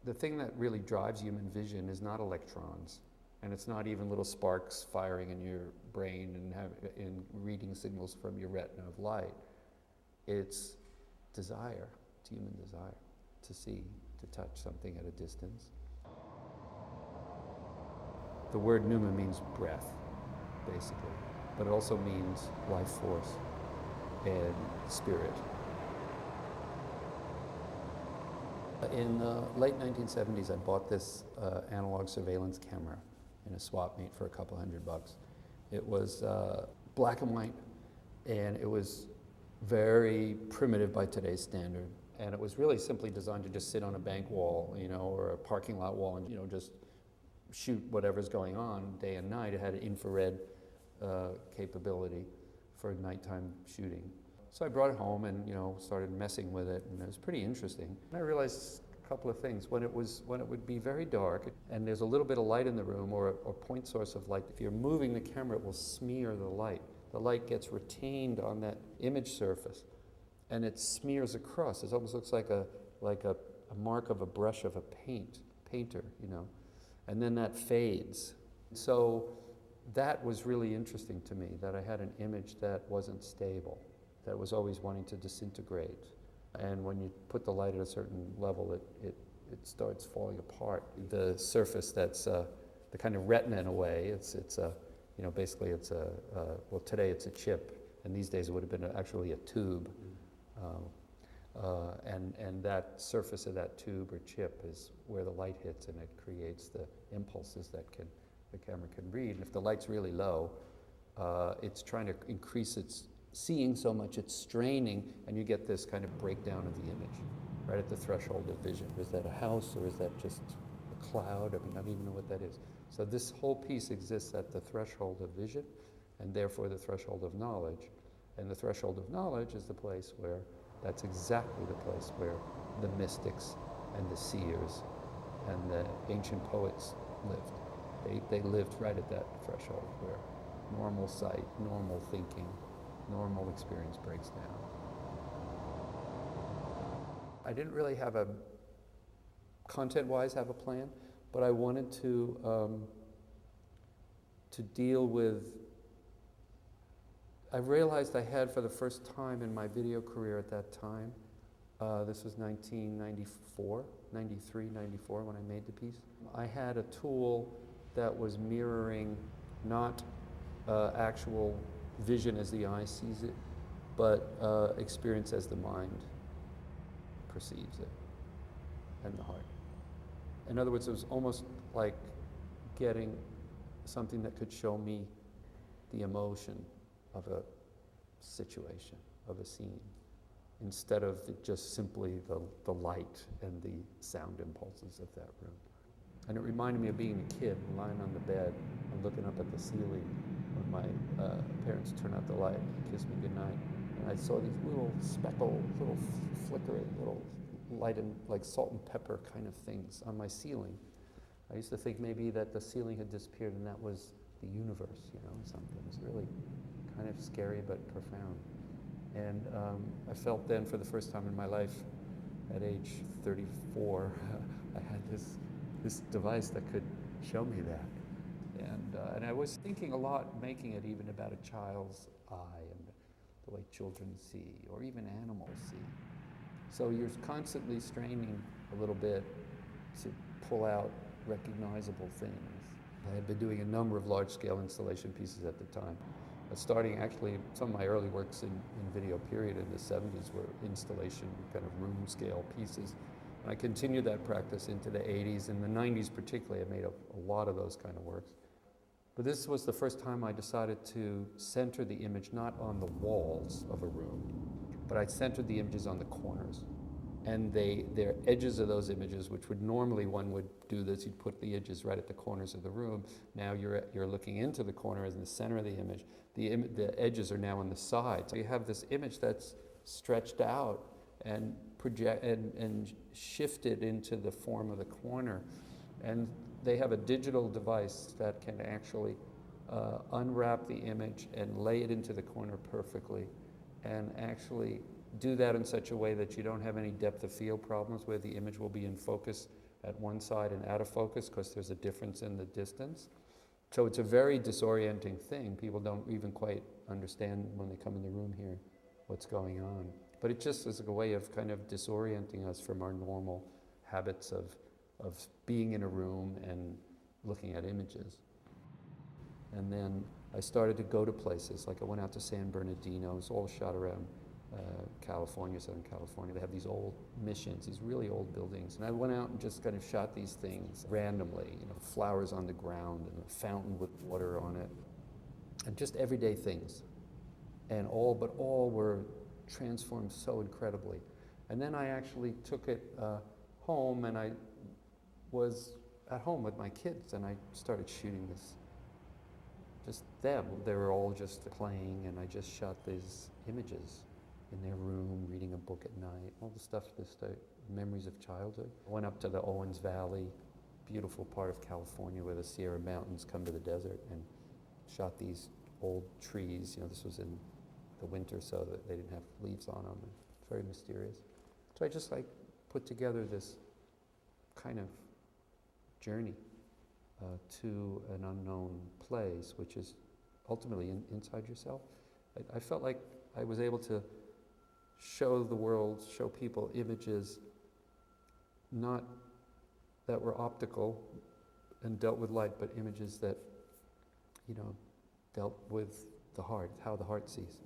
The thing that really drives human vision is not electrons, and it's not even little sparks firing in your brain and reading signals from your retina of light. It's desire, it's human desire to see, to touch something at a distance. The word pneuma means breath, basically, but it also means life force and spirit. In the late 1970s, I bought this analog surveillance camera in a swap meet for a couple $100. It was black and white, and it was very primitive by today's standard. And it was really simply designed to just sit on a bank wall, you know, or a parking lot wall, and, you know, just shoot whatever's going on day and night. It had an infrared capability for nighttime shooting. So I brought it home and, you know, started messing with it, and it was pretty interesting. And I realized a couple of things. When it would be very dark and there's a little bit of light in the room, or a point source of light, if you're moving the camera, it will smear the light. The light gets retained on that image surface, and it smears across. It almost looks like a mark of a brush of a painter, you know, and then that fades. So that was really interesting to me, that I had an image that wasn't stable, that was always wanting to disintegrate. And when you put the light at a certain level, it starts falling apart. The surface that's the kind of retina in a way, it's a, you know, basically it's a, well, today it's a chip, and these days it would have been actually a tube. And that surface of that tube or chip is where the light hits, and it creates the impulses that the camera can read. And if the light's really low, it's trying to increase its seeing so much, it's straining, and you get this kind of breakdown of the image right at the threshold of vision. Is that a house, or is that just a cloud? I mean, I don't even know what that is. So this whole piece exists at the threshold of vision, and therefore the threshold of knowledge. And the threshold of knowledge is the place where, that's exactly the place where the mystics and the seers and the ancient poets lived. They lived right at that threshold where normal sight, normal thinking, normal experience breaks down. I didn't really have a, content-wise, have a plan, but I wanted to deal with, I realized I had for the first time in my video career at that time, this was 1994, 93, 94 when I made the piece. I had a tool that was mirroring not actual vision as the eye sees it, but experience as the mind perceives it, and the heart. In other words, it was almost like getting something that could show me the emotion of a situation, of a scene, instead of just simply the light and the sound impulses of that room. And it reminded me of being a kid, lying on the bed and looking up at the ceiling when my parents turned out the light and kissed me goodnight. And I saw these little speckles, little flickering, little light and like salt and pepper kind of things on my ceiling. I used to think maybe that the ceiling had disappeared and that was the universe, you know, something. It was really kind of scary but profound. And I felt then for the first time in my life, at age 34, I had this device that could show me that. And I was thinking a lot, making it even about a child's eye and the way children see, or even animals see. So you're constantly straining a little bit to pull out recognizable things. I had been doing a number of large-scale installation pieces at the time. Starting actually, some of my early works in video period in the 70s were installation, kind of room-scale pieces. And I continued that practice into the 80s. In the 90s particularly, I made a lot of those kind of works. But this was the first time I decided to center the image not on the walls of a room, but I centered the images on the corners. And they're edges of those images, which would normally one would do this, you'd put the edges right at the corners of the room. Now you're looking into the corner as in the center of the image. The edges are now on the side. So you have this image that's stretched out and and shifted into the form of the corner. And they have a digital device that can actually unwrap the image and lay it into the corner perfectly, and actually do that in such a way that you don't have any depth of field problems, where the image will be in focus at one side and out of focus because there's a difference in the distance. So it's a very disorienting thing. People don't even quite understand when they come in the room here what's going on. But it just is a way of kind of disorienting us from our normal habits of being in a room and looking at images. And then I started to go to places, like I went out to San Bernardino. It's all shot around California, Southern California. They have these old missions, these really old buildings. And I went out and just kind of shot these things randomly, you know, flowers on the ground and a fountain with water on it, and just everyday things. And all were transformed so incredibly. And then I actually took it home, and I was at home with my kids, and I started shooting this. Just them. They were all just playing, and I just shot these images in their room, reading a book at night, all the stuff, memories of childhood. I went up to the Owens Valley, beautiful part of California where the Sierra Mountains come to the desert, and shot these old trees. You know, this was in the winter, so that they didn't have leaves on them. It's very mysterious. So I just like put together this kind of journey to an unknown place, which is ultimately inside yourself. I felt like I was able to show the world, show people images not that were optical and dealt with light, but images that, you know, dealt with the heart, how the heart sees.